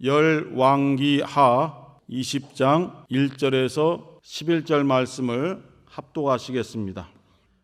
열왕기하 20장 1절에서 11절 말씀을 합독하시겠습니다.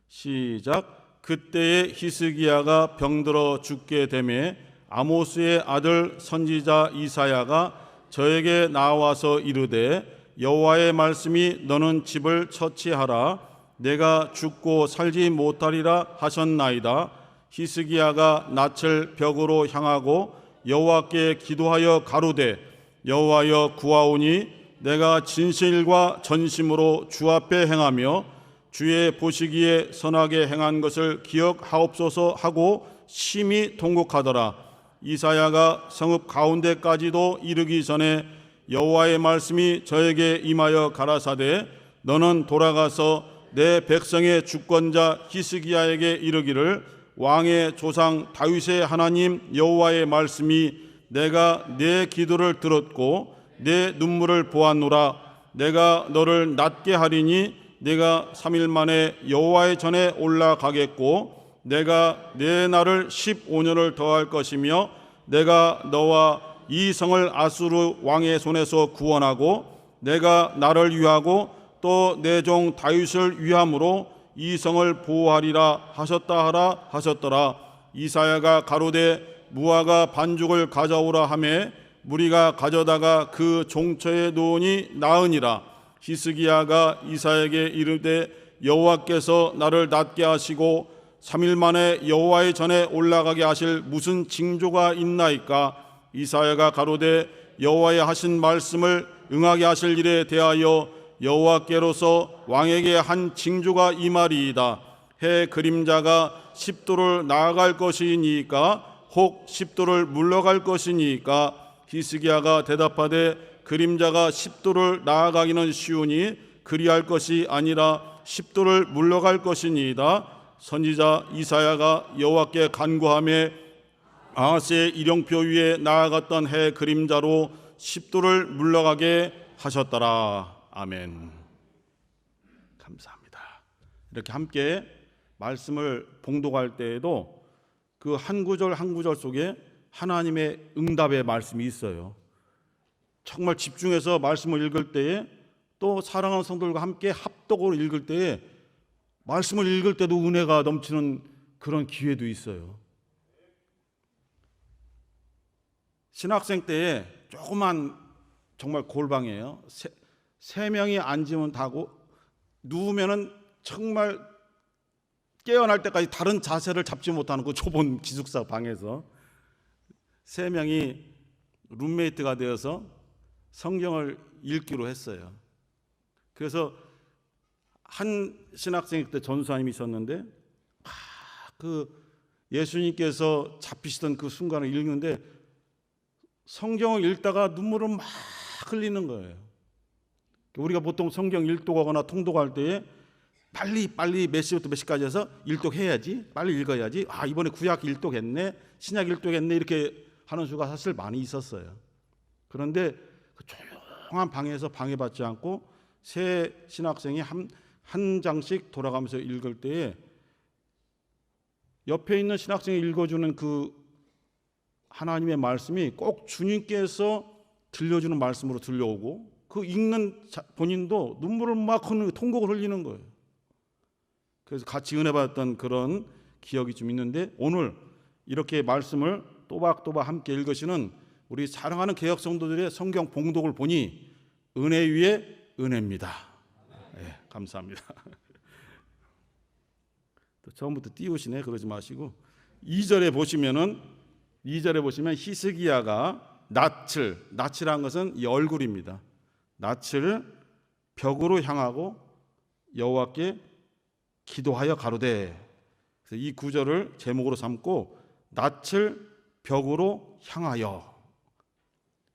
시작. 그때에 히스기야가 병들어 죽게 되매 아모스의 아들 선지자 이사야가 저에게 나와서 이르되 여호와의 말씀이 너는 집을 처치하라 내가 죽고 살지 못하리라 하셨나이다. 히스기야가 낯을 벽으로 향하고 여호와께 기도하여 가로되 여호와여 구하오니 내가 진실과 전심으로 주 앞에 행하며 주의 보시기에 선하게 행한 것을 기억하옵소서 하고 심히 통곡하더라. 이사야가 성읍 가운데까지도 이르기 전에 여호와의 말씀이 저에게 임하여 가라사대 너는 돌아가서 내 백성의 주권자 히스기야에게 이르기를 왕의 조상 다윗의 하나님 여호와의 말씀이 내가 내 기도를 들었고 내 눈물을 보았노라. 내가 너를 낫게 하리니 내가 3일 만에 여호와의 전에 올라가겠고 내가 내 날을 15년을 더할 것이며 내가 너와 이 성을 아수르 왕의 손에서 구원하고 내가 나를 위하고 또 내 종 다윗을 위함으로 이 성을 보호하리라 하셨다 하라 하셨더라. 이사야가 가로되 무화과 반죽을 가져오라 하매 무리가 가져다가 그 종처에 놓으니 나으니라. 히스기야가 이사야에게 이르되 여호와께서 나를 낫게 하시고 3일 만에 여호와의 전에 올라가게 하실 무슨 징조가 있나이까? 이사야가 가로되 여호와의 하신 말씀을 응하게 하실 일에 대하여 여호와께로서 왕에게 한 징조가 이 말이이다. 해 그림자가 10도를 나아갈 것이니까 혹 10도를 물러갈 것이니까? 히스기야가 대답하되 그림자가 10도를 나아가기는 쉬우니 그리할 것이 아니라 10도를 물러갈 것이니이다. 선지자 이사야가 여호와께 간구하며 아하스의 일용표 위에 나아갔던 해 그림자로 10도를 물러가게 하셨더라. 아멘. 감사합니다. 이렇게 함께 말씀을 봉독할 때에도 그 한 구절 한 구절 속에 하나님의 응답의 말씀이 있어요. 정말 집중해서 말씀을 읽을 때에 또 사랑하는 성도들과 함께 합독으로 읽을 때에 말씀을 읽을 때도 은혜가 넘치는 그런 기회도 있어요. 신학생 때에 조그만 정말 골방이에요. 세 명이 앉으면 다고 누우면은 정말 깨어날 때까지 다른 자세를 잡지 못하는 그 좁은 기숙사 방에서 세 명이 룸메이트가 되어서 성경을 읽기로 했어요. 그래서 한 신학생 때 전수하님이 있었는데 그 예수님께서 잡히시던 그 순간을 읽는데 성경을 읽다가 눈물을 막 흘리는 거예요. 우리가 보통 성경 일독하거나 통독할 때에 빨리 몇 시부터 몇 시까지 해서 일독해야지, 빨리 읽어야지, 이번에 구약 일독했네, 신약 일독했네 이렇게 하는 수가 사실 많이 있었어요. 그런데 그 조용한 방에서 방해받지 않고 세 신학생이 한 장씩 돌아가면서 읽을 때에 옆에 있는 신학생이 읽어주는 그 하나님의 말씀이 꼭 주님께서 들려주는 말씀으로 들려오고 그 읽는 본인도 눈물을 막 흘리는 통곡을 흘리는 거예요. 그래서 같이 은혜 받았던 그런 기억이 좀 있는데 오늘 이렇게 말씀을 또박또박 함께 읽으시는 우리 사랑하는 개혁 성도들의 성경 봉독을 보니 은혜 위에 은혜입니다. 네, 감사합니다. 또 처음부터 띄우시네. 그러지 마시고 2절에 보시면 히스기야가 낯이라는 것은 이 얼굴입니다. 낯을 벽으로 향하고 여호와께 기도하여 가로되. 그래서 이 구절을 제목으로 삼고 낯을 벽으로 향하여.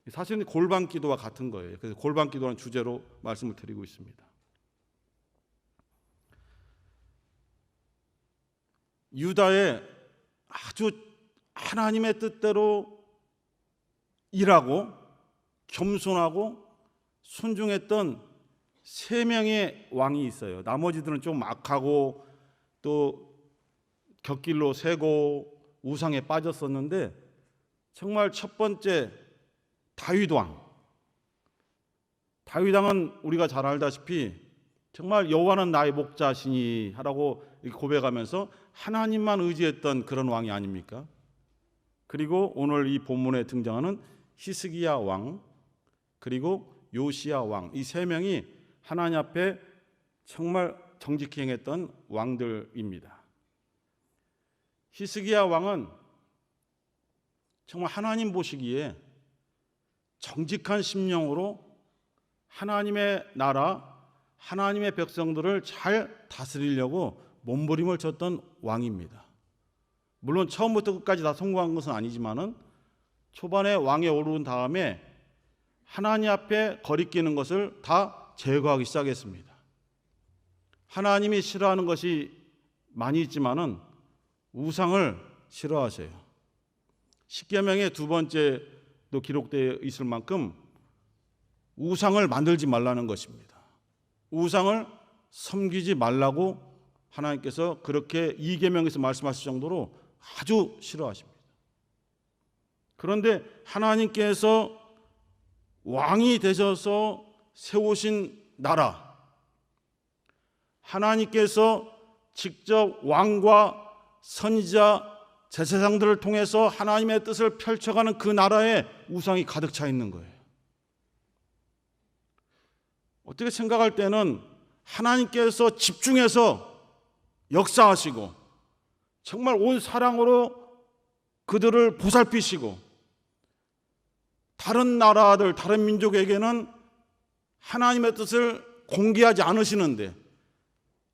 사실은 골방 기도와 같은 거예요. 그래서 골방 기도라는 주제로 말씀을 드리고 있습니다. 유다의 아주 하나님의 뜻대로 일하고 겸손하고 순종했던 3명의 왕이 있어요. 나머지들은 좀 악하고 또 곁길로 새고 우상에 빠졌었는데 정말 첫 번째 다윗 왕. 다윗 왕은 우리가 잘 알다시피 정말 여호와는 나의 목자시니 하라고 고백하면서 하나님만 의지했던 그런 왕이 아닙니까? 그리고 오늘 이 본문에 등장하는 히스기야 왕, 그리고 요시야 왕, 이 세 명이 하나님 앞에 정말 정직히 행했던 왕들입니다. 히스기야 왕은 정말 하나님 보시기에 정직한 심령으로 하나님의 나라, 하나님의 백성들을 잘 다스리려고 몸부림을 쳤던 왕입니다. 물론 처음부터 끝까지 다 성공한 것은 아니지만은 초반에 왕에 오른 다음에 하나님 앞에 거리끼는 것을 다 제거하기 시작했습니다. 하나님이 싫어하는 것이 많이 있지만은 우상을 싫어하세요. 십계명의 두 번째도 기록되어 있을 만큼 우상을 만들지 말라는 것입니다. 우상을 섬기지 말라고 하나님께서 그렇게 이계명에서 말씀하실 정도로 아주 싫어하십니다. 그런데 하나님께서 왕이 되셔서 세우신 나라, 하나님께서 직접 왕과 선지자, 제사장들을 통해서 하나님의 뜻을 펼쳐가는 그 나라에 우상이 가득 차 있는 거예요. 어떻게 생각할 때는 하나님께서 집중해서 역사하시고 정말 온 사랑으로 그들을 보살피시고 다른 나라들, 다른 민족에게는 하나님의 뜻을 공개하지 않으시는데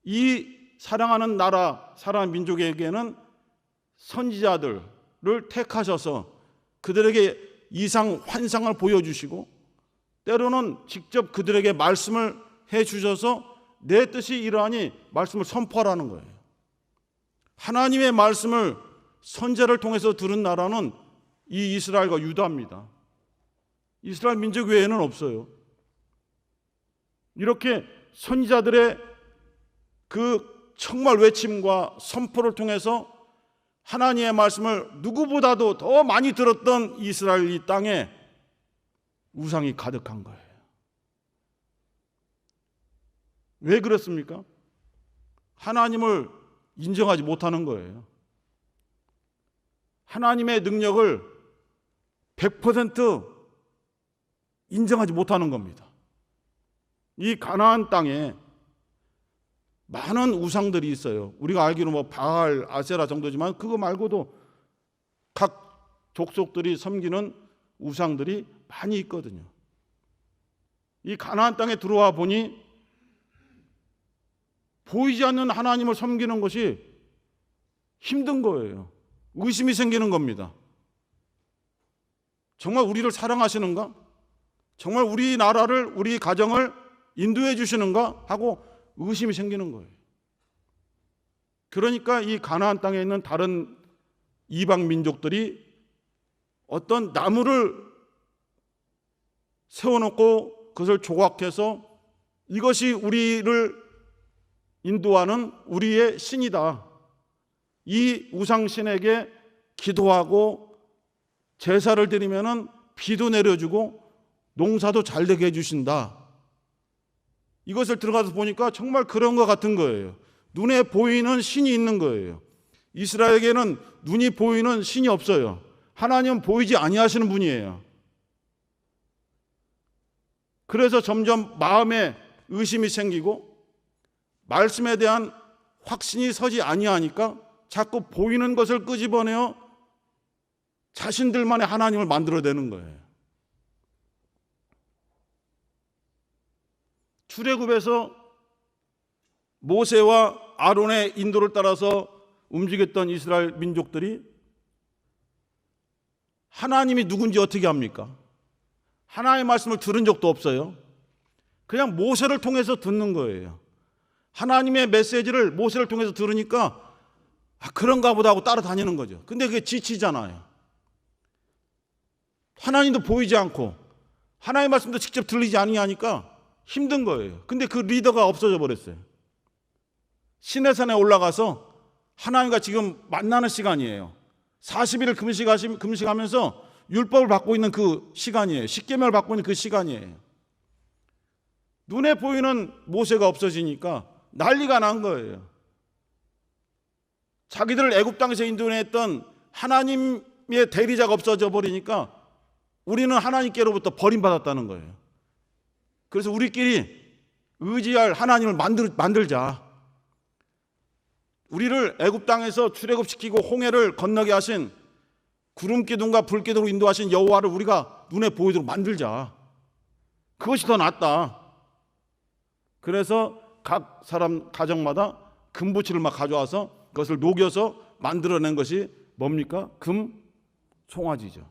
이 사랑하는 나라, 사랑하는 민족에게는 선지자들을 택하셔서 그들에게 이상 환상을 보여주시고 때로는 직접 그들에게 말씀을 해주셔서 내 뜻이 이러하니 말씀을 선포하라는 거예요. 하나님의 말씀을 선지자를 통해서 들은 나라는 이 이스라엘과 유다입니다. 이스라엘 민족 외에는 없어요. 이렇게 선지자들의 그 정말 외침과 선포를 통해서 하나님의 말씀을 누구보다도 더 많이 들었던 이스라엘 이 땅에 우상이 가득한 거예요. 왜 그렇습니까? 하나님을 인정하지 못하는 거예요. 하나님의 능력을 100% 인정하지 못하는 겁니다. 이 가나안 땅에 많은 우상들이 있어요. 우리가 알기로 뭐 바알, 아세라 정도지만 그거 말고도 각 족속들이 섬기는 우상들이 많이 있거든요. 이 가나안 땅에 들어와 보니 보이지 않는 하나님을 섬기는 것이 힘든 거예요. 의심이 생기는 겁니다. 정말 우리를 사랑하시는가? 정말 우리 나라를, 우리 가정을 인도해 주시는가? 하고 의심이 생기는 거예요. 그러니까 이 가나안 땅에 있는 다른 이방 민족들이 어떤 나무를 세워놓고 그것을 조각해서 이것이 우리를 인도하는 우리의 신이다. 이 우상신에게 기도하고 제사를 드리면은 비도 내려주고 농사도 잘 되게 해주신다. 이것을 들어가서 보니까 정말 그런 것 같은 거예요. 눈에 보이는 신이 있는 거예요. 이스라엘에게는 눈이 보이는 신이 없어요. 하나님은 보이지 아니하시는 분이에요. 그래서 점점 마음에 의심이 생기고 말씀에 대한 확신이 서지 아니하니까 자꾸 보이는 것을 끄집어내어 자신들만의 하나님을 만들어내는 거예요. 출애굽에서 모세와 아론의 인도를 따라서 움직였던 이스라엘 민족들이 하나님이 누군지 어떻게 합니까? 하나님의 말씀을 들은 적도 없어요. 그냥 모세를 통해서 듣는 거예요. 하나님의 메시지를 모세를 통해서 들으니까 그런가 보다 하고 따라다니는 거죠. 근데 그게 지치잖아요. 하나님도 보이지 않고 하나님의 말씀도 직접 들리지 아니하니까 힘든 거예요. 근데 그 리더가 없어져 버렸어요. 시내산에 올라가서 하나님과 지금 만나는 시간이에요. 40일을 금식하면서 율법을 받고 있는 그 시간이에요. 십계명을 받고 있는 그 시간이에요. 눈에 보이는 모세가 없어지니까 난리가 난 거예요. 자기들을 애굽 땅에서 인도했던 하나님의 대리자가 없어져 버리니까 우리는 하나님께로부터 버림받았다는 거예요. 그래서 우리끼리 의지할 하나님을 만들자. 우리를 애굽 땅에서 출애굽시키고 홍해를 건너게 하신 구름 기둥과 불 기둥으로 인도하신 여호와를 우리가 눈에 보이도록 만들자. 그것이 더 낫다. 그래서 각 사람 가정마다 금부치를 막 가져와서 그것을 녹여서 만들어낸 것이 뭡니까? 금 송아지죠.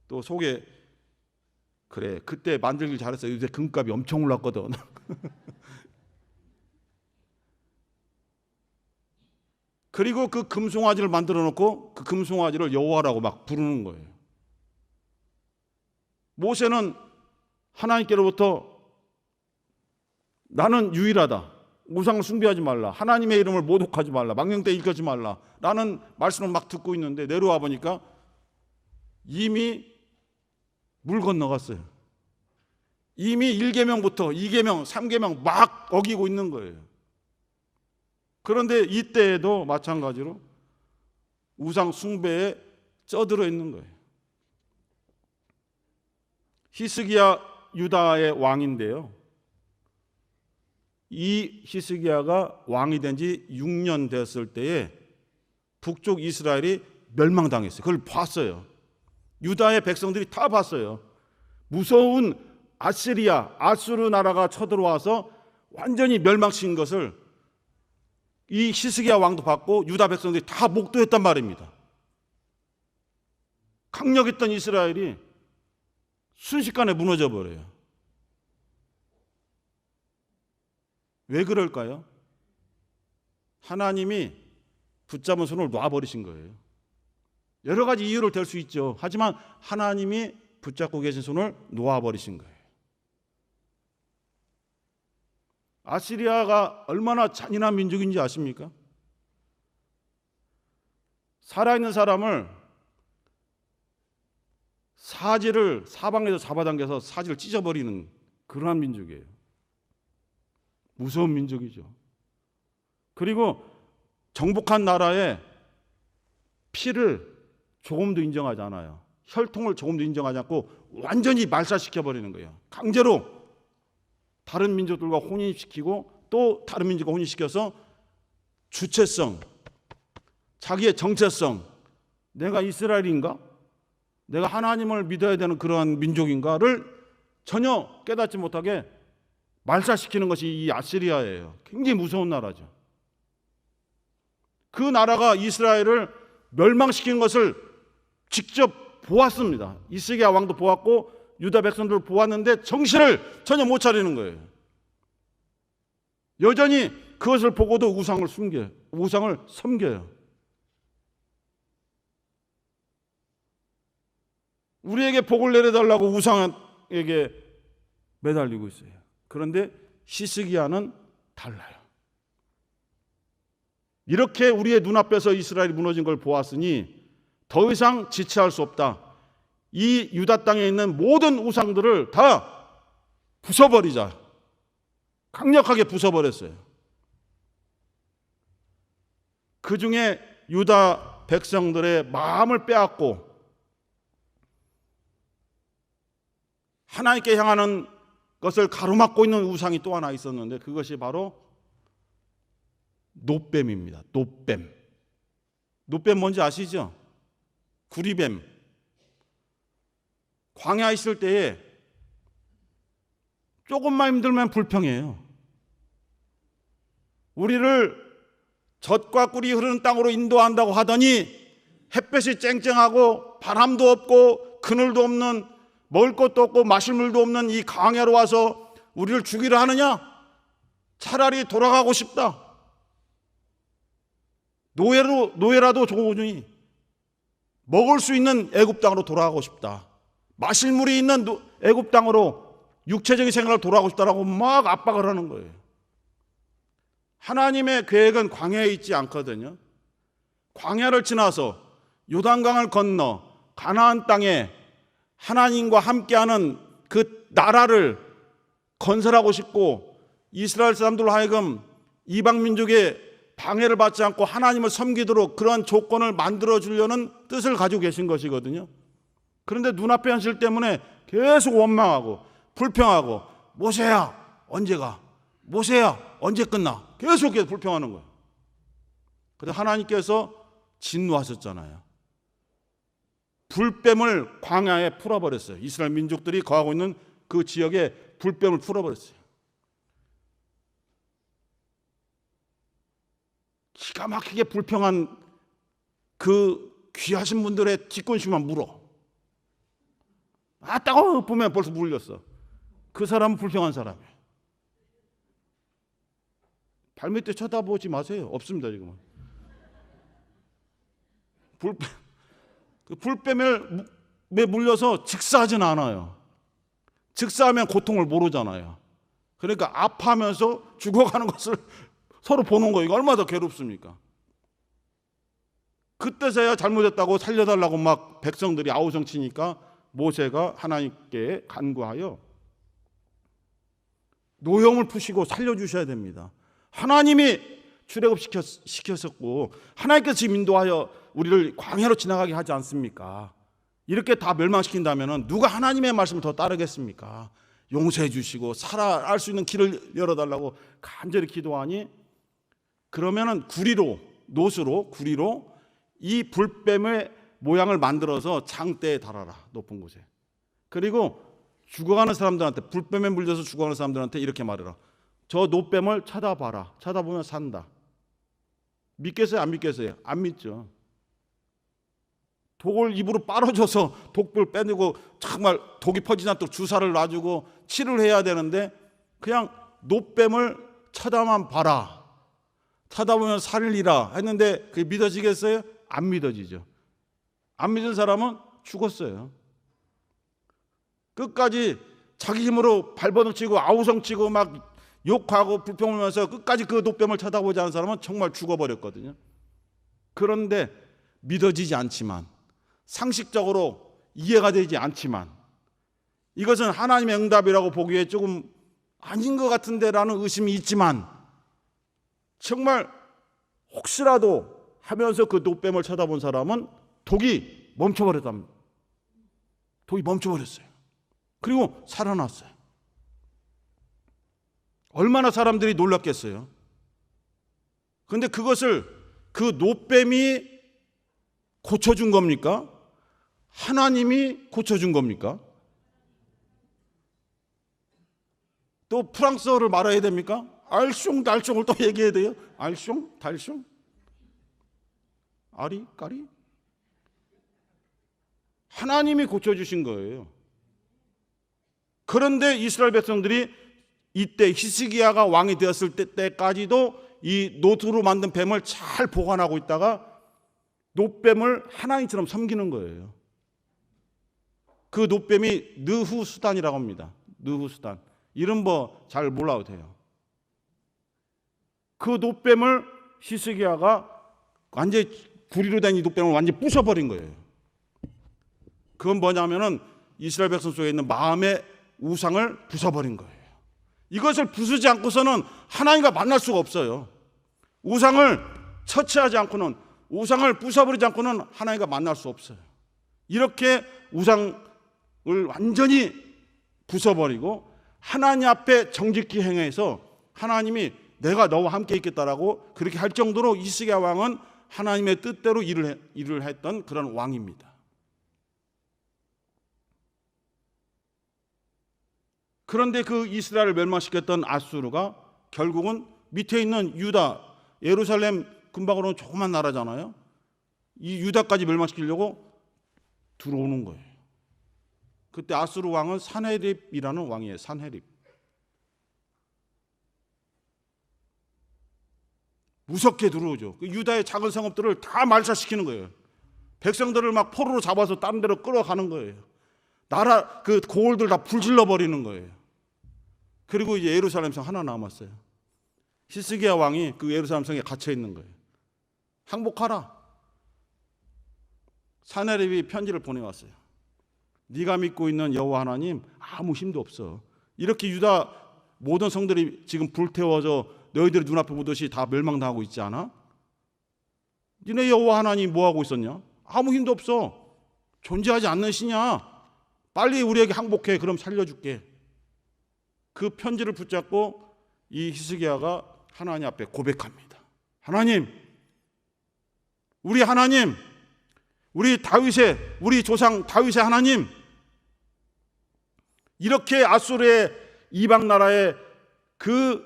또 속에 그래 그때 만들길 잘했어. 요새 금값이 엄청 올랐거든. 그리고 그 금송아지를 만들어 놓고 그 금송아지를 여호와라고 막 부르는 거예요. 모세는 하나님께로부터 나는 유일하다. 우상을 숭배하지 말라. 하나님의 이름을 모독하지 말라. 망령되 일컫지 말라. 라는 말씀을 막 듣고 있는데 내려와 보니까 이미 물 건너갔어요. 이미 1계명부터 2계명, 3계명 막 어기고 있는 거예요. 그런데 이때에도 마찬가지로 우상 숭배에 쩌들어 있는 거예요. 히스기야 유다의 왕인데요. 이 히스기야가 왕이 된 지 6년 됐을 때에 북쪽 이스라엘이 멸망당했어요. 그걸 봤어요. 유다의 백성들이 다 봤어요. 무서운 아시리아, 아수르 나라가 쳐들어와서 완전히 멸망시킨 것을 이 히스기야 왕도 봤고 유다 백성들이 다 목도했단 말입니다. 강력했던 이스라엘이 순식간에 무너져 버려요. 왜 그럴까요? 하나님이 붙잡은 손을 놔버리신 거예요. 여러 가지 이유를 댈 수 있죠. 하지만 하나님이 붙잡고 계신 손을 놓아버리신 거예요. 아시리아가 얼마나 잔인한 민족인지 아십니까? 살아있는 사람을 사지를 사방에서 잡아당겨서 사지를 찢어버리는 그러한 민족이에요. 무서운 민족이죠. 그리고 정복한 나라의 피를 조금도 인정하지 않아요. 혈통을 조금도 인정하지 않고 완전히 말살시켜버리는 거예요. 강제로 다른 민족들과 혼인시키고 또 다른 민족과 혼인시켜서 주체성, 자기의 정체성, 내가 이스라엘인가? 내가 하나님을 믿어야 되는 그러한 민족인가를 전혀 깨닫지 못하게 말살시키는 것이 이 아시리아예요. 굉장히 무서운 나라죠. 그 나라가 이스라엘을 멸망시킨 것을 직접 보았습니다. 히스기야 왕도 보았고 유다 백성들을 보았는데 정신을 전혀 못 차리는 거예요. 여전히 그것을 보고도 우상을 섬겨요. 우리에게 복을 내려달라고 우상에게 매달리고 있어요. 그런데 히스기야는 달라요. 이렇게 우리의 눈앞에서 이스라엘이 무너진 걸 보았으니 더 이상 지체할 수 없다. 이 유다 땅에 있는 모든 우상들을 다 부숴버리자. 강력하게 부숴버렸어요. 그 중에 유다 백성들의 마음을 빼앗고 하나님께 향하는 것을 가로막고 있는 우상이 또 하나 있었는데 그것이 바로 놋뱀입니다. 놋뱀. 놋뱀 뭔지 아시죠? 구리뱀. 광야에 있을 때에 조금만 힘들면 불평해요. 우리를 젖과 꿀이 흐르는 땅으로 인도한다고 하더니 햇볕이 쨍쨍하고 바람도 없고 그늘도 없는 먹을 것도 없고 마실 물도 없는 이 광야로 와서 우리를 죽이려 하느냐? 차라리 돌아가고 싶다. 노예라도 좋으니 먹을 수 있는 애굽 땅으로 돌아가고 싶다. 마실 물이 있는 애굽 땅으로 육체적인 생활을 돌아가고 싶다라고 막 압박을 하는 거예요. 하나님의 계획은 광야에 있지 않거든요. 광야를 지나서 요단강을 건너 가나안 땅에 하나님과 함께하는 그 나라를 건설하고 싶고 이스라엘 사람들로 하여금 이방 민족의 방해를 받지 않고 하나님을 섬기도록 그런 조건을 만들어 주려는 뜻을 가지고 계신 것이거든요. 그런데 눈앞의 현실 때문에 계속 원망하고 불평하고 모세야 언제 가? 모세야 언제 끝나? 계속 불평하는 거예요. 그래서 하나님께서 진노하셨잖아요. 불뱀을 광야에 풀어버렸어요. 이스라엘 민족들이 거하고 있는 그 지역에 불뱀을 풀어버렸어요. 기가 막히게 불평한 그 귀하신 분들의 뒤꿈치만 물어. 따가워 보면 벌써 물렸어. 그 사람은 불평한 사람이에요. 발밑에 쳐다보지 마세요. 없습니다 지금은. 불뱀에 물려서 즉사하진 않아요. 즉사하면 고통을 모르잖아요. 그러니까 아파하면서 죽어가는 것을 서로 보는 거예요. 이거 얼마나 더 괴롭습니까? 그때서야 잘못했다고 살려달라고 막 백성들이 아우성 치니까 모세가 하나님께 간구하여 노염을 푸시고 살려주셔야 됩니다. 하나님이 출애굽시켰었고 하나님께서 지금 인도하여 우리를 광야로 지나가게 하지 않습니까? 이렇게 다 멸망시킨다면 누가 하나님의 말씀을 더 따르겠습니까? 용서해 주시고 살아갈 수 있는 길을 열어달라고 간절히 기도하니 그러면은 노수로 이 불뱀의 모양을 만들어서 장대에 달아라. 높은 곳에. 그리고 죽어가는 사람들한테 불뱀에 물려서 죽어가는 사람들한테 이렇게 말해라. 저 노뱀을 쳐다봐라. 쳐다보면 산다. 믿겠어요? 안 믿겠어요? 안 믿죠. 독을 입으로 빨아줘서 독불 빼내고 정말 독이 퍼지지 않도록 주사를 놔주고 치료를 해야 되는데 그냥 노뱀을 쳐다만 봐라. 쳐다보면 살리라 했는데 그게 믿어지겠어요? 안 믿어지죠. 안 믿은 사람은 죽었어요. 끝까지 자기 힘으로 발버둥 치고 아우성 치고 막 욕하고 불평하면서 끝까지 그 노뱀을 쳐다보지 않은 사람은 정말 죽어버렸거든요. 그런데 믿어지지 않지만 상식적으로 이해가 되지 않지만 이것은 하나님의 응답이라고 보기에 조금 아닌 것 같은데라는 의심이 있지만 정말 혹시라도 하면서 그 노뱀을 쳐다본 사람은 독이 멈춰버렸답니다. 독이 멈춰버렸어요. 그리고 살아났어요. 얼마나 사람들이 놀랐겠어요. 그런데 그것을 그 노뱀이 고쳐준 겁니까? 하나님이 고쳐준 겁니까? 또 프랑스어를 말해야 됩니까? 알숑 달숑을 또 얘기해야 돼요? 알숑 달숑 아리 까리 하나님이 고쳐주신 거예요. 그런데 이스라엘 백성들이 이때 히스기야가 왕이 되었을 때까지도 이 노트로 만든 뱀을 잘 보관하고 있다가 노뱀을 하나님처럼 섬기는 거예요. 그 노뱀이 느후수단이라고 합니다. 느후수단. 이름 뭐 잘 몰라도 돼요. 그 노뱀을 히스기야가 완전히 구리로 된 이 노뱀을 완전히 부숴버린 거예요. 그건 뭐냐면은 이스라엘 백성 속에 있는 마음의 우상을 부숴버린 거예요. 이것을 부수지 않고서는 하나님과 만날 수가 없어요. 우상을 처치하지 않고는 우상을 부숴버리지 않고는 하나님과 만날 수 없어요. 이렇게 우상을 완전히 부숴버리고 하나님 앞에 정직히 행해서 하나님이 내가 너와 함께 있겠다라고 그렇게 할 정도로 히스기야 왕은 하나님의 뜻대로 일을 했던 그런 왕입니다. 그런데 그 이스라엘을 멸망시켰던 아수르가 결국은 밑에 있는 유다, 예루살렘 근방으로는 조그만 나라잖아요. 이 유다까지 멸망시키려고 들어오는 거예요. 그때 아수르 왕은 산헤립이라는 왕이에요. 산헤립. 무섭게 들어오죠. 그 유다의 작은 성읍들을 다 말살시키는 거예요. 백성들을 막 포로로 잡아서 다른 데로 끌어가는 거예요. 나라 그 고을들 다 불질러 버리는 거예요. 그리고 이제 예루살렘 성 하나 남았어요. 히스기야 왕이 그 예루살렘 성에 갇혀 있는 거예요. 항복하라. 사내립이 편지를 보내왔어요. 네가 믿고 있는 여호와 하나님 아무 힘도 없어. 이렇게 유다 모든 성들이 지금 불태워져 너희들의 눈앞에 보듯이 다 멸망당하고 있지 않아? 니네 여호와 하나님 뭐하고 있었냐? 아무 힘도 없어. 존재하지 않는 신이야. 빨리 우리에게 항복해. 그럼 살려줄게. 그 편지를 붙잡고 이 히스기야가 하나님 앞에 고백합니다. 하나님, 우리 하나님, 우리 조상 다윗의 하나님, 이렇게 아수르의 이방 나라의 그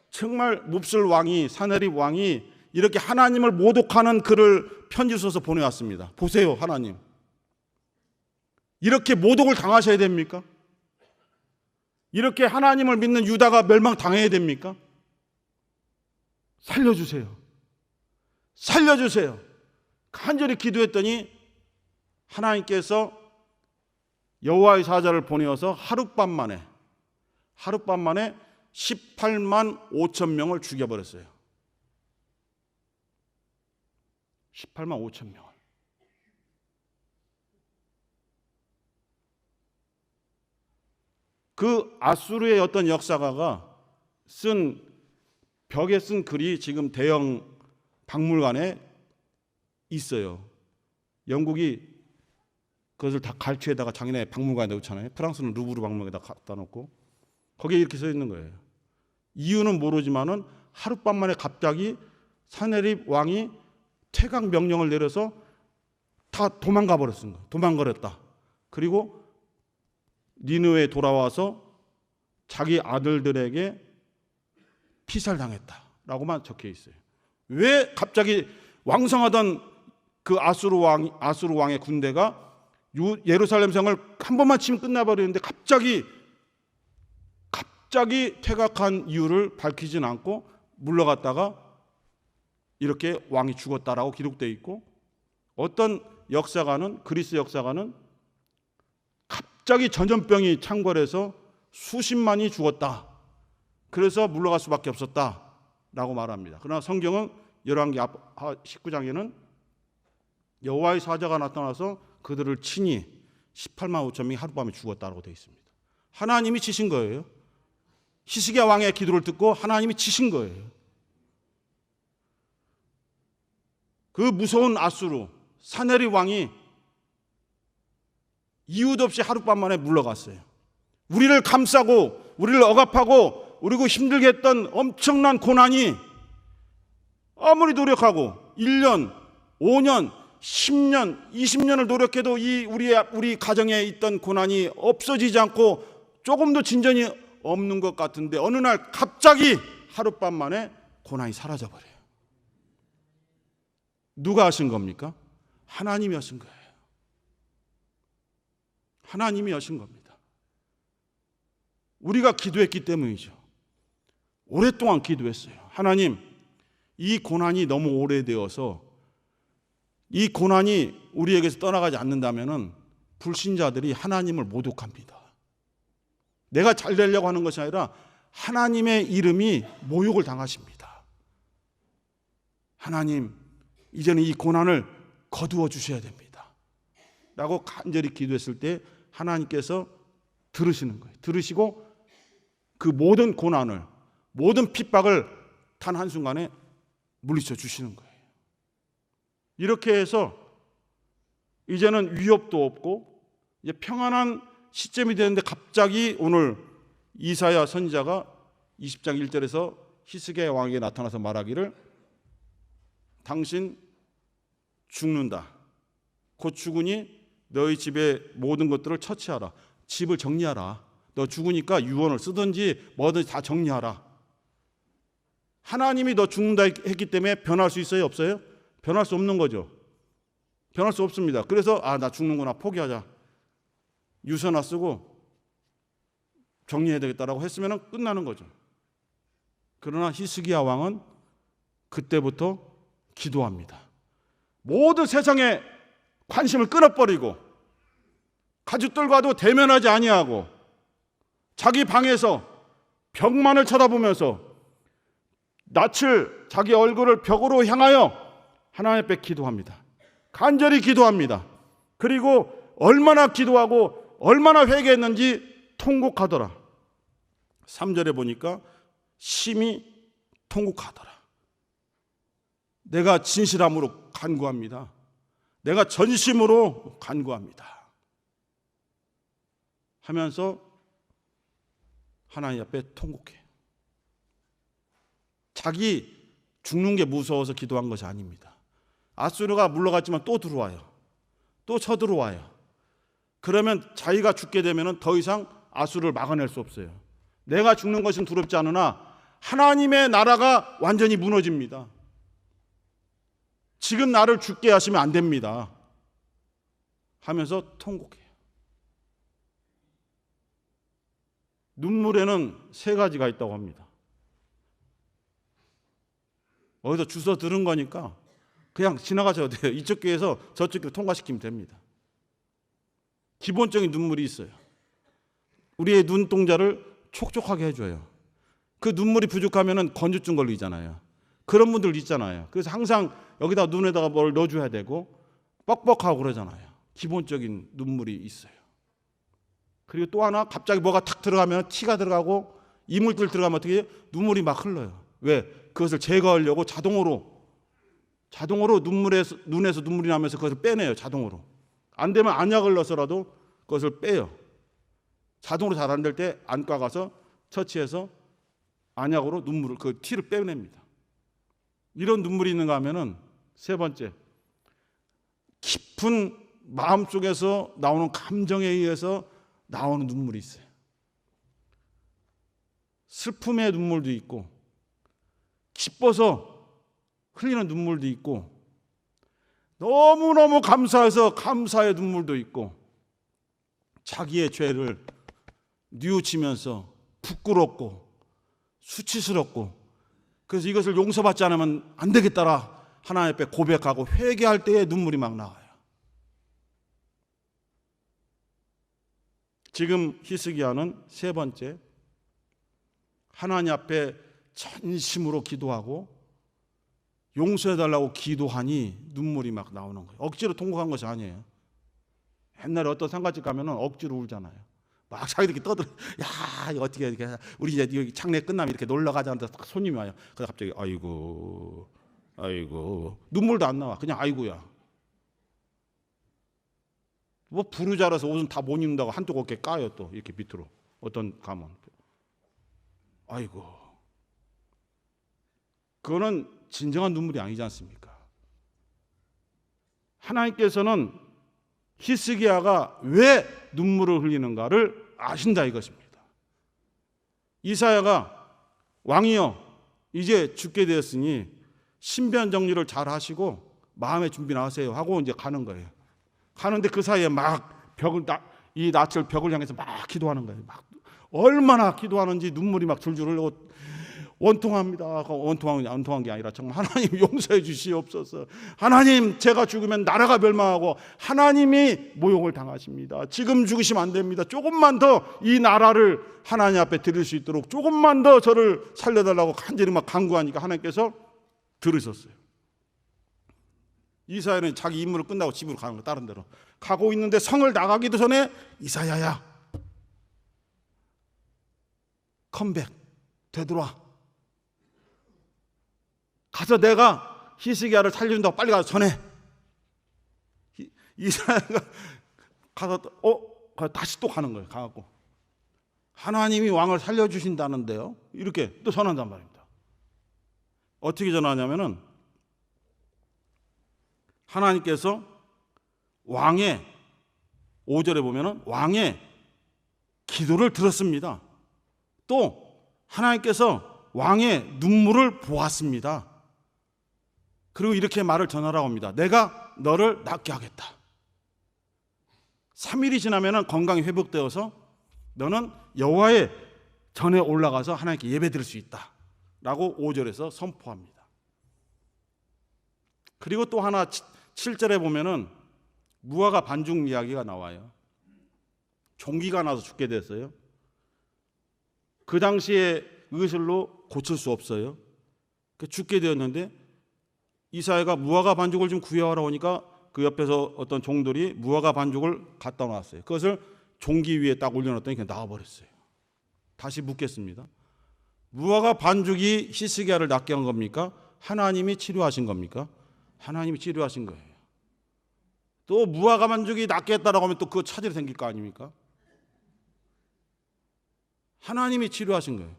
정말 몹쓸 왕이, 사내립 왕이 이렇게 하나님을 모독하는 글을 편지 써서 보내왔습니다. 보세요, 하나님. 이렇게 모독을 당하셔야 됩니까? 이렇게 하나님을 믿는 유다가 멸망당해야 됩니까? 살려주세요. 살려주세요. 간절히 기도했더니 하나님께서 여호와의 사자를 보내어서 하룻밤 만에 18만 5천 명을 죽여버렸어요. 18만 5천 명을. 그 아수르의 어떤 역사가가 벽에 쓴 글이 지금 대형 박물관에 있어요. 영국이 그것을 다 갈취에다가 작년에 박물관에 넣잖아요. 프랑스는 루브르 박물관에다 갖다 놓고 거기에 이렇게 써 있는 거예요. 이유는 모르지만은 하룻밤 만에 갑자기 사내립 왕이 퇴각 명령을 내려서 다 도망가 버렸습니다. 도망가렸다. 그리고 니느웨에 돌아와서 자기 아들들에게 피살당했다라고만 적혀 있어요. 왜 갑자기 왕성하던 그 아수르 왕의 군대가 예루살렘 성을 한 번만 치면 끝나버리는데 갑자기 퇴각한 이유를 밝히진 않고 물러갔다가 이렇게 왕이 죽었다라고 기록되어 있고, 어떤 역사가는, 그리스 역사가는 갑자기 전염병이 창궐해서 수십만이 죽었다. 그래서 물러갈 수밖에 없었다라고 말합니다. 그러나 성경은 열왕기 19장에는 여호와의 사자가 나타나서 그들을 치니 18만 5천 명이 하룻밤에 죽었다고 되어 있습니다. 하나님이 치신 거예요. 히스기야 왕의 기도를 듣고 하나님이 치신 거예요. 그 무서운 아수르 사내립 왕이 이유도 없이 하룻밤 만에 물러갔어요. 우리를 감싸고 우리를 억압하고 그리고 힘들게 했던 엄청난 고난이 아무리 노력하고 1년, 5년, 10년, 20년을 노력해도 우리 가정에 있던 고난이 없어지지 않고 조금도 진전이 없는 것 같은데 어느 날 갑자기 하룻밤 만에 고난이 사라져버려요. 누가 하신 겁니까? 하나님이 하신 거예요. 하나님이 하신 겁니다. 우리가 기도했기 때문이죠. 오랫동안 기도했어요. 하나님, 이 고난이 너무 오래되어서 이 고난이 우리에게서 떠나가지 않는다면 불신자들이 하나님을 모독합니다. 내가 잘 되려고 하는 것이 아니라 하나님의 이름이 모욕을 당하십니다. 하나님, 이제는 이 고난을 거두어 주셔야 됩니다. 라고 간절히 기도했을 때 하나님께서 들으시는 거예요. 들으시고 그 모든 고난을, 모든 핍박을 단 한순간에 물리쳐 주시는 거예요. 이렇게 해서 이제는 위협도 없고 이제 평안한 시점이 되는데 갑자기 오늘 이사야 선지자가 20장 1절에서 히스기야 왕에게 나타나서 말하기를 당신 죽는다. 곧 죽으니 너희 집의 모든 것들을 처치하라. 집을 정리하라. 너 죽으니까 유언을 쓰든지 뭐든지 다 정리하라. 하나님이 너 죽는다 했기 때문에 변할 수 있어요? 없어요? 변할 수 없는 거죠. 변할 수 없습니다. 그래서 나 죽는구나, 포기하자. 유서나 쓰고 정리해야 되겠다라고 했으면 끝나는 거죠. 그러나 히스기야 왕은 그때부터 기도합니다. 모든 세상에 관심을 끊어버리고 가족들과도 대면하지 아니하고 자기 방에서 벽만을 쳐다보면서 낯을 자기 얼굴을 벽으로 향하여 하나님 앞에 기도합니다. 간절히 기도합니다. 그리고 얼마나 기도하고 얼마나 회개했는지 통곡하더라. 3절에 보니까 심히 통곡하더라. 내가 진실함으로 간구합니다. 내가 전심으로 간구합니다. 하면서 하나님 앞에 통곡해요. 자기 죽는 게 무서워서 기도한 것이 아닙니다. 아수르가 물러갔지만 또 들어와요. 또 쳐들어와요. 그러면 자기가 죽게 되면 더 이상 아수르를 막아낼 수 없어요. 내가 죽는 것은 두렵지 않으나 하나님의 나라가 완전히 무너집니다. 지금 나를 죽게 하시면 안 됩니다. 하면서 통곡해요. 눈물에는 세 가지가 있다고 합니다. 어디서 주워 들은 거니까 그냥 지나가셔도 돼요. 이쪽 교회에서 저쪽 교회 통과시키면 됩니다. 기본적인 눈물이 있어요. 우리의 눈동자를 촉촉하게 해줘요. 그 눈물이 부족하면 건조증 걸리잖아요. 그런 분들 있잖아요. 그래서 항상 여기다 눈에다가 뭘 넣어줘야 되고 뻑뻑하고 그러잖아요. 기본적인 눈물이 있어요. 그리고 또 하나 갑자기 뭐가 탁 들어가면 티가 들어가고 이물질 들어가면 어떻게 해요? 눈물이 막 흘러요. 왜? 그것을 제거하려고 자동으로 눈에서 눈물이 나면서 그것을 빼내요. 자동으로. 안 되면 안약을 넣어서라도 그것을 빼요. 자동으로 잘 안 될 때 안과 가서 처치해서 안약으로 눈물을 그 티를 빼냅니다. 이런 눈물이 있는가 하면은 세 번째, 깊은 마음속에서 나오는 감정에 의해서 나오는 눈물이 있어요. 슬픔의 눈물도 있고 기뻐서 흘리는 눈물도 있고 너무너무 감사해서 감사의 눈물도 있고 자기의 죄를 뉘우치면서 부끄럽고 수치스럽고 그래서 이것을 용서받지 않으면 안 되겠다라 하나님 앞에 고백하고 회개할 때에 눈물이 막 나와요. 지금 히스기야는 세 번째, 하나님 앞에 전심으로 기도하고 용서해달라고 기도하니 눈물이 막 나오는 거예요. 억지로 통곡한 것이 아니에요. 옛날에 어떤 상가집 가면은 억지로 울잖아요. 막 자기들끼리 떠들어. 야, 이거 어떻게 이렇게 우리 이제 여기 창례 끝나면 이렇게 놀러 가자는데 손님이 와요. 그래서 갑자기 아이고 눈물도 안 나와. 그냥 아이고야. 뭐 부르자라서 옷은 다 못 입는다고 한쪽 어깨 까요. 또 이렇게 밑으로 어떤 가면 아이고, 그거는 진정한 눈물이 아니지 않습니까? 하나님께서는 히스기야가 왜 눈물을 흘리는가를 아신다 이것입니다. 이사야가 왕이여 이제 죽게 되었으니 신변 정리를 잘 하시고 마음의 준비나 하세요 하고 이제 가는 거예요. 가는데 그 사이에 막 이 낯을 벽을 향해서 막 기도하는 거예요. 막 얼마나 기도하는지 눈물이 막 줄줄 흘러고 원통합니다. 원통한 게 아니라 정말 하나님 용서해 주시옵소서. 하나님 제가 죽으면 나라가 멸망하고 하나님이 모욕을 당하십니다. 지금 죽으시면 안 됩니다. 조금만 더 이 나라를 하나님 앞에 드릴 수 있도록 조금만 더 저를 살려달라고 간절히 막 간구하니까 하나님께서 들으셨어요. 이사야는 자기 임무를 끝나고 집으로 가는 거 다른 데로 가고 있는데 성을 나가기도 전에 이사야야 컴백 되돌아 가서 내가 히스기야를 살려준다고 빨리 가서 전해. 이사야가 가서 다시 또 가는 거예요. 가갖고 하나님이 왕을 살려주신다는데요 이렇게 또 전한단 말입니다. 어떻게 전하냐면은 하나님께서 왕의 5절에 보면은 왕의 기도를 들었습니다. 또 하나님께서 왕의 눈물을 보았습니다. 그리고 이렇게 말을 전하라고 합니다. 내가 너를 낫게 하겠다. 3일이 지나면 건강이 회복되어서 너는 여호와의 전에 올라가서 하나님께 예배드릴 수 있다 라고 5절에서 선포합니다. 그리고 또 하나 7절에 보면은 무화과 반죽 이야기가 나와요. 종기가 나서 죽게 됐어요. 그 당시에 의술로 고칠 수 없어요. 죽게 되었는데 이사야가 무화과 반죽을 좀 구해와라 오니까 그 옆에서 어떤 종들이 무화과 반죽을 갖다 놨어요. 그것을 종기 위에 딱 올려놨더니 그냥 나와버렸어요. 다시 묻겠습니다. 무화과 반죽이 히스기야를 낫게 한 겁니까? 하나님이 치료하신 겁니까? 하나님이 치료하신 거예요. 또 무화과 반죽이 낫게 했다라고 하면 또 그거 차질이 생길 거 아닙니까? 하나님이 치료하신 거예요.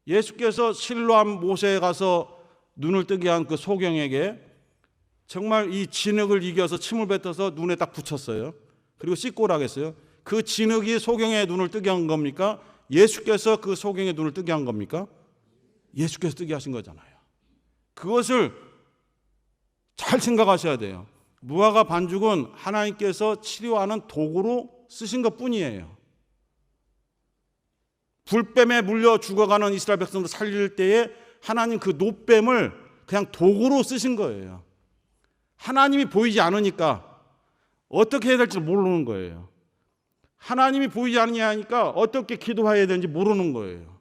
예수께서 실로암 모세에 가서 눈을 뜨게 한 그 소경에게 정말 이 진흙을 이겨서 침을 뱉어서 눈에 딱 붙였어요. 그리고 씻고 오라고 했어요. 그 진흙이 소경의 눈을 뜨게 한 겁니까? 예수께서 그 소경의 눈을 뜨게 한 겁니까? 예수께서 뜨게 하신 거잖아요. 그것을 잘 생각하셔야 돼요. 무화과 반죽은 하나님께서 치료하는 도구로 쓰신 것뿐이에요. 불뱀에 물려 죽어가는 이스라엘 백성들 살릴 때에 하나님 그 노뱀을 그냥 도구로 쓰신 거예요. 하나님이 보이지 않으니까 어떻게 해야 될지 모르는 거예요. 하나님이 보이지 않으니까 어떻게 기도해야 되는지 모르는 거예요.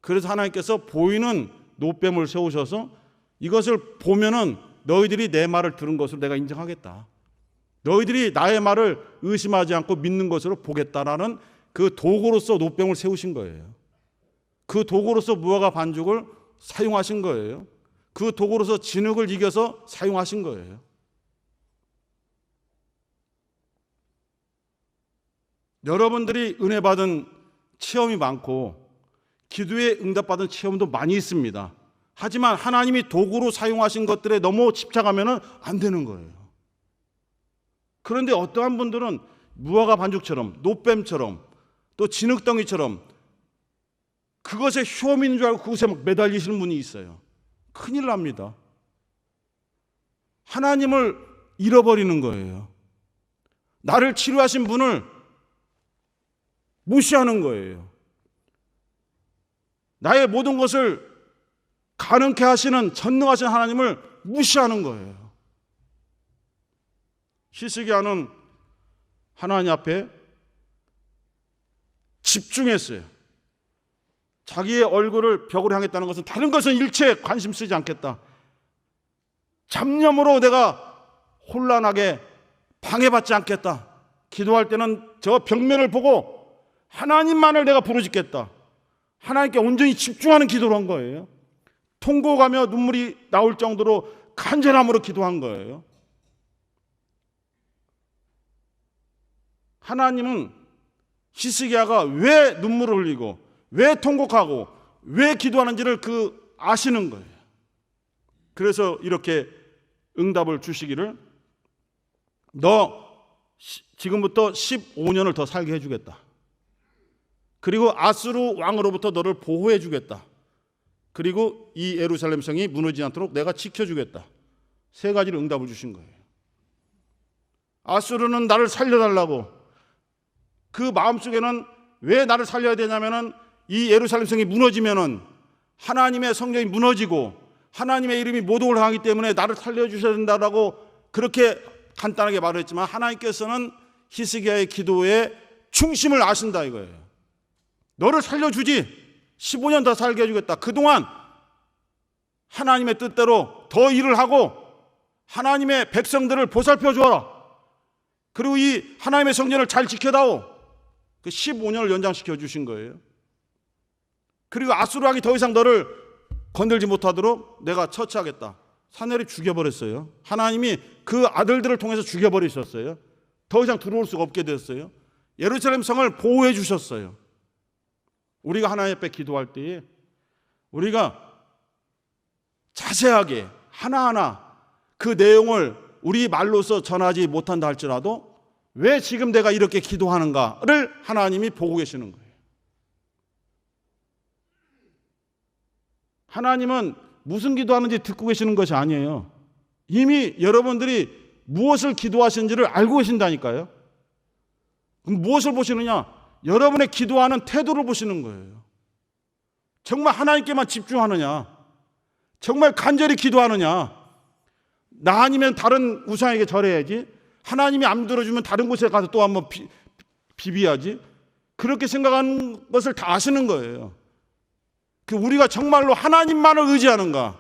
그래서 하나님께서 보이는 노뱀을 세우셔서 이것을 보면은 너희들이 내 말을 들은 것으로 내가 인정하겠다. 너희들이 나의 말을 의심하지 않고 믿는 것으로 보겠다라는 그 도구로서 노뱀을 세우신 거예요. 그 도구로서 무화과 반죽을 사용하신 거예요. 그 도구로서 진흙을 이겨서 사용하신 거예요. 여러분들이 은혜 받은 체험이 많고 기도에 응답받은 체험도 많이 있습니다. 하지만 하나님이 도구로 사용하신 것들에 너무 집착하면 안 되는 거예요. 그런데 어떠한 분들은 무화과 반죽처럼 노뱀처럼 또 진흙덩이처럼 그것에 효험인 줄 알고 그것에 막 매달리시는 분이 있어요. 큰일 납니다. 하나님을 잃어버리는 거예요. 나를 치료하신 분을 무시하는 거예요. 나의 모든 것을 가능케 하시는 전능하신 하나님을 무시하는 거예요. 히스기야는 하나님 앞에 집중했어요. 자기의 얼굴을 벽으로 향했다는 것은 다른 것은 일체 관심 쓰지 않겠다. 잡념으로 내가 혼란하게 방해받지 않겠다. 기도할 때는 저 벽면을 보고 하나님만을 내가 부르짖겠다. 하나님께 온전히 집중하는 기도를 한 거예요. 통곡하며 눈물이 나올 정도로 간절함으로 기도한 거예요. 하나님은 히스기야가 왜 눈물을 흘리고 왜 통곡하고 왜 기도하는지를 아시는 거예요. 그래서 이렇게 응답을 주시기를 너 지금부터 15년을 더 살게 해주겠다. 그리고 아수르 왕으로부터 너를 보호해 주겠다. 그리고 이 예루살렘 성이 무너지지 않도록 내가 지켜주겠다. 세 가지를 응답을 주신 거예요. 아수르는 나를 살려달라고 그 마음속에는 왜 나를 살려야 되냐면은 이 예루살렘 성이 무너지면은 하나님의 성전이 무너지고 하나님의 이름이 모독을 당하기 때문에 나를 살려주셔야 된다라고 그렇게 간단하게 말을 했지만 하나님께서는 히스기야의 기도에 중심을 아신다 이거예요. 너를 살려주지 15년 더 살게 해주겠다. 그동안 하나님의 뜻대로 더 일을 하고 하나님의 백성들을 보살펴 주어라. 그리고 이 하나님의 성전을 잘 지켜다오. 그 15년을 연장시켜 주신 거예요. 그리고 아수르 왕이 더 이상 너를 건들지 못하도록 내가 처치하겠다. 사내를 죽여버렸어요. 하나님이 그 아들들을 통해서 죽여버리셨어요. 더 이상 들어올 수가 없게 되었어요. 예루살렘 성을 보호해 주셨어요. 우리가 하나님 앞에 기도할 때에 우리가 자세하게 하나하나 그 내용을 우리 말로서 전하지 못한다 할지라도 왜 지금 내가 이렇게 기도하는가를 하나님이 보고 계시는 거예요. 하나님은 무슨 기도하는지 듣고 계시는 것이 아니에요. 이미 여러분들이 무엇을 기도하시는지를 알고 계신다니까요. 그럼 무엇을 보시느냐? 여러분의 기도하는 태도를 보시는 거예요. 정말 하나님께만 집중하느냐? 정말 간절히 기도하느냐? 나 아니면 다른 우상에게 절해야지. 하나님이 안 들어주면 다른 곳에 가서 또 한번 비비야지. 그렇게 생각하는 것을 다 아시는 거예요. 우리가 정말로 하나님만을 의지하는가?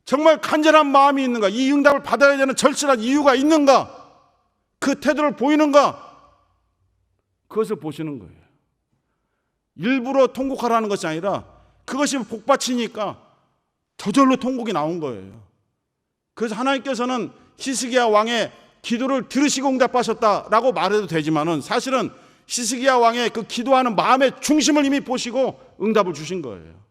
정말 간절한 마음이 있는가? 이 응답을 받아야 되는 절실한 이유가 있는가? 그 태도를 보이는가? 그것을 보시는 거예요. 일부러 통곡하라는 것이 아니라 그것이 복받치니까 저절로 통곡이 나온 거예요. 그래서 하나님께서는 히스기야 왕의 기도를 들으시고 응답하셨다라고 말해도 되지만은 사실은 히스기야 왕의 그 기도하는 마음의 중심을 이미 보시고 응답을 주신 거예요.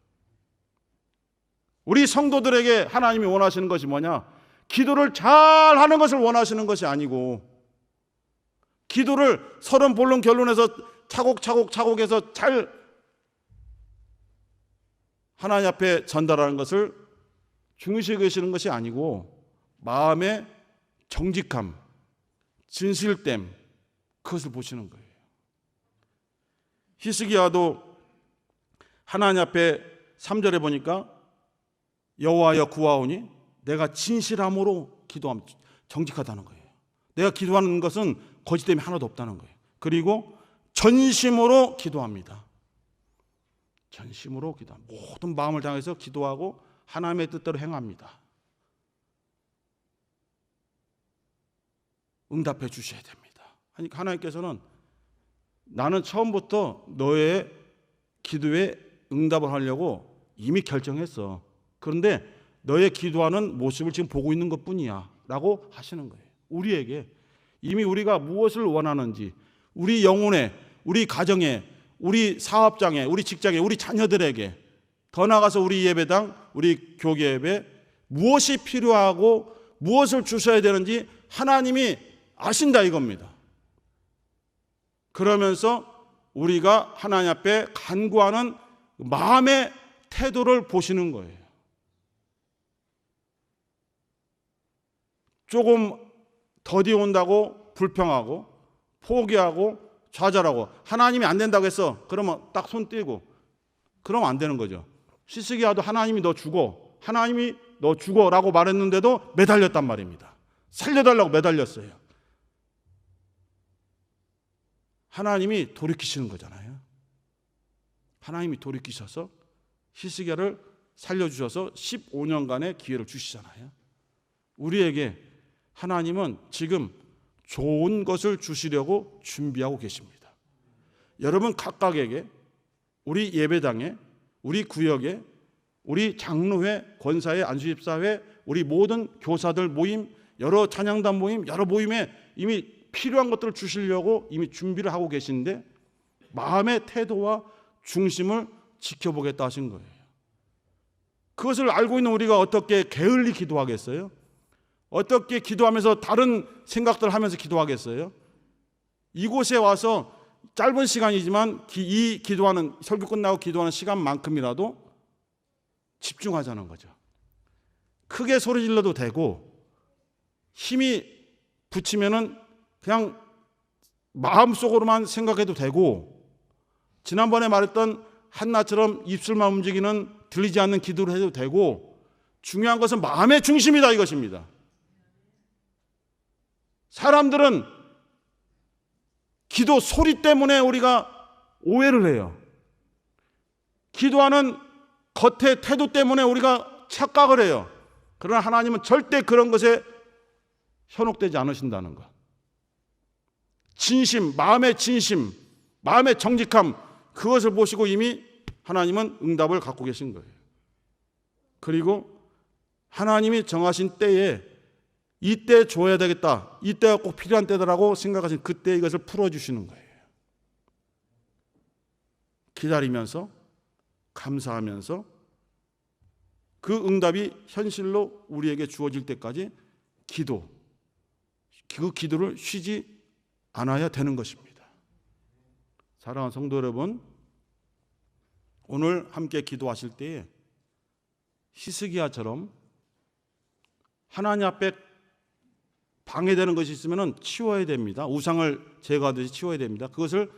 우리 성도들에게 하나님이 원하시는 것이 뭐냐? 기도를 잘 하는 것을 원하시는 것이 아니고 기도를 서른 본론 결론에서 차곡차곡해서 잘 하나님 앞에 전달하는 것을 중요시 여기시는 것이 아니고 마음의 정직함, 진실됨, 그것을 보시는 거예요. 히스기야도 하나님 앞에 3절에 보니까 여호와여 구하오니 내가 진실함으로 기도하면 정직하다는 거예요. 내가 기도하는 것은 거짓됨이 하나도 없다는 거예요. 그리고 전심으로 기도합니다. 전심으로 기도합니다. 모든 마음을 다해서 기도하고 하나님의 뜻대로 행합니다. 응답해 주셔야 됩니다. 그러니까 하나님께서는 나는 처음부터 너의 기도에 응답을 하려고 이미 결정했어. 그런데 너의 기도하는 모습을 지금 보고 있는 것뿐이야 라고 하시는 거예요. 우리에게 이미 우리가 무엇을 원하는지, 우리 영혼에, 우리 가정에, 우리 사업장에, 우리 직장에, 우리 자녀들에게, 더 나아가서 우리 예배당, 우리 교계 예배 무엇이 필요하고 무엇을 주셔야 되는지 하나님이 아신다 이겁니다. 그러면서 우리가 하나님 앞에 간구하는 마음의 태도를 보시는 거예요. 조금 더디 온다고 불평하고 포기하고 좌절하고 하나님이 안 된다고 했어. 그러면 딱 손 떼고 그러면 안 되는 거죠. 히스기야도 하나님이 너 죽어, 하나님이 너 죽어라고 말했는데도 매달렸단 말입니다. 살려달라고 매달렸어요. 하나님이 돌이키시는 거잖아요. 하나님이 돌이키셔서 히스기야를 살려주셔서 15년간의 기회를 주시잖아요. 우리에게 하나님은 지금 좋은 것을 주시려고 준비하고 계십니다. 여러분 각각에게, 우리 예배당에, 우리 구역에, 우리 장로회, 권사회, 안수집사회, 우리 모든 교사들 모임, 여러 찬양단 모임, 여러 모임에 이미 필요한 것들을 주시려고 이미 준비를 하고 계신데 마음의 태도와 중심을 지켜보겠다 하신 거예요. 그것을 알고 있는 우리가 어떻게 게을리 기도하겠어요? 어떻게 기도하면서 다른 생각들 하면서 기도하겠어요? 이곳에 와서 짧은 시간이지만 이 기도하는, 설교 끝나고 기도하는 시간만큼이라도 집중하자는 거죠. 크게 소리 질러도 되고 힘이 붙이면은 그냥 마음속으로만 생각해도 되고, 지난번에 말했던 한나처럼 입술만 움직이는 들리지 않는 기도를 해도 되고, 중요한 것은 마음의 중심이다 이것입니다. 사람들은 기도 소리 때문에 우리가 오해를 해요. 기도하는 겉의 태도 때문에 우리가 착각을 해요. 그러나 하나님은 절대 그런 것에 현혹되지 않으신다는 것. 진심, 마음의 진심, 마음의 정직함, 그것을 보시고 이미 하나님은 응답을 갖고 계신 거예요. 그리고 하나님이 정하신 때에 이때 줘야 되겠다, 이때가 꼭 필요한 때다라고 생각하신 그때 이것을 풀어주시는 거예요. 기다리면서, 감사하면서 그 응답이 현실로 우리에게 주어질 때까지 그 기도를 쉬지 않아야 되는 것입니다. 사랑하는 성도 여러분, 오늘 함께 기도하실 때에 히스기야처럼 하나님 앞에 방해되는 것이 있으면 치워야 됩니다. 우상을 제거하듯이 치워야 됩니다. 그것을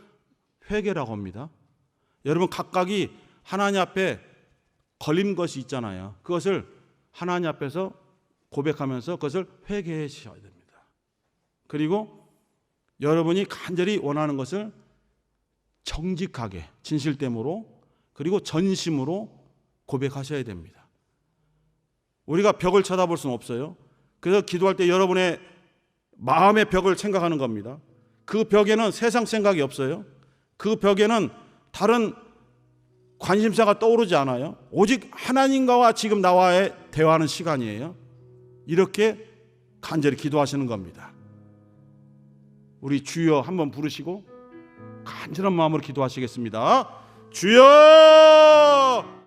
회개라고 합니다. 여러분 각각이 하나님 앞에 걸린 것이 있잖아요. 그것을 하나님 앞에서 고백하면서 그것을 회개하셔야 됩니다. 그리고 여러분이 간절히 원하는 것을 정직하게, 진실됨으로, 그리고 전심으로 고백하셔야 됩니다. 우리가 벽을 쳐다볼 수는 없어요. 그래서 기도할 때 여러분의 마음의 벽을 생각하는 겁니다. 그 벽에는 세상 생각이 없어요. 그 벽에는 다른 관심사가 떠오르지 않아요. 오직 하나님과 지금 나와의 대화하는 시간이에요. 이렇게 간절히 기도하시는 겁니다. 우리 주여 한번 부르시고 간절한 마음으로 기도하시겠습니다. 주여!